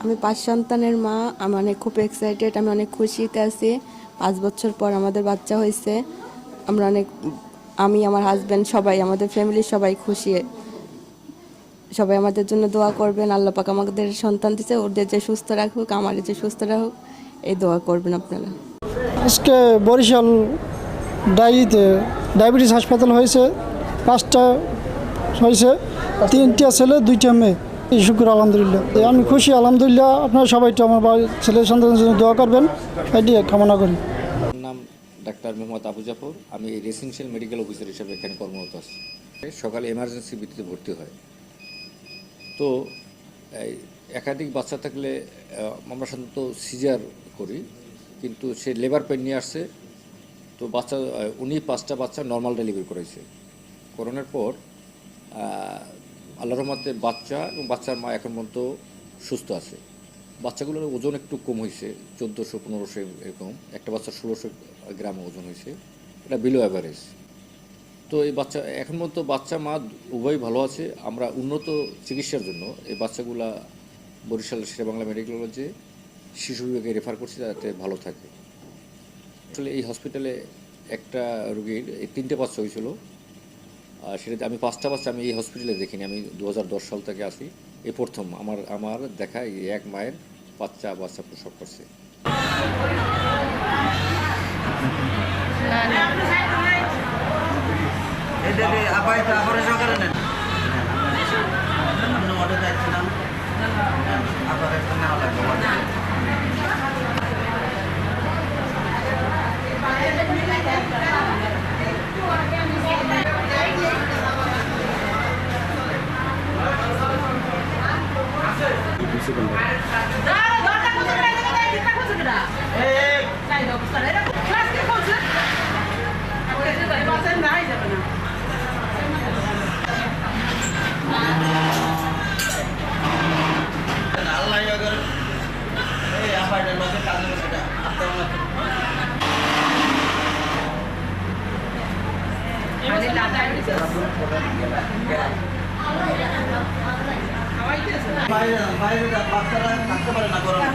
আমি ৫ সন্তানের মা। আমি অনেক খুব এক্সাইটেড, আমি অনেক খুশিতে আছি। ৫ বছর পর আমাদের বাচ্চা হয়েছে। আমরা অনেক, আমি আমার হাজব্যান্ড সবাই, আমাদের ফ্যামিলির সবাই খুশি। সবাই আমাদের জন্য দোয়া করবেন। আল্লাহ পাক আমাদের সন্তান দিতে, ওদের যে সুস্থ রাখুক, আমার যে সুস্থ রাখুক, এই দোয়া করবেন আপনারা। আজকে বরিশাল ডায়াবেটিস হাসপাতাল হয়েছে, 5টা হয়েছে, 3টা ছেলে 2টা মেয়ে। এই শুক্র আলহামদুলিল্লাহ, আমি খুশি আলহামদুলিল্লাহ। আপনারা সবাই তো আমার ছেলে সন্তানের জন্য দোয়া করবেন, এটি কামনা করি। আমার নাম ডাক্তার মোহাম্মদ আবু জাফর। আমি রেসিডেন্সিয়াল মেডিকেল অফিসার হিসেবে এখানে কর্মরত আছি। সকালে এমার্জেন্সি ভিত্তিতে ভর্তি হয়। তো এই একাধিক বাচ্চা থাকলে আমরা সাধারণত সিজার করি, কিন্তু সে লেবার পেন নিয়ে আসছে। তো উনি 5টা বাচ্চা নর্মাল ডেলিভারি করেছে। করোনার পর আল্লাহর রহমতে বাচ্চা এবং বাচ্চার মা এখন পর্যন্ত সুস্থ আছে। বাচ্চাগুলোর ওজন একটু কম হয়েছে, 1400-1500 এরকম। একটা বাচ্চা 1600 গ্রাম ওজন হয়েছে, এটা বিলো অ্যাভারেজ। তো এই বাচ্চা এখন পর্যন্ত বাচ্চা মা উভয়ই ভালো আছে। আমরা উন্নত চিকিৎসার জন্য এই বাচ্চাগুলা বরিশাল শেরেবাংলা মেডিকেল কলেজে শিশু বিভাগে রেফার করছি, যাতে ভালো থাকে। আসলে এই হসপিটালে একটা রোগীর 3টে বাচ্চা হয়েছিল, আর সেটাতে আমি 5টা বাচ্চা আমি এই হসপিটালে দেখিনি। আমি 2010 সাল থেকে আসি, এই প্রথম আমার দেখা এই এক মায়ের বাচ্চা প্রসব করছে। বাইরে বাচ্চারা থাকতে পারে না গরম।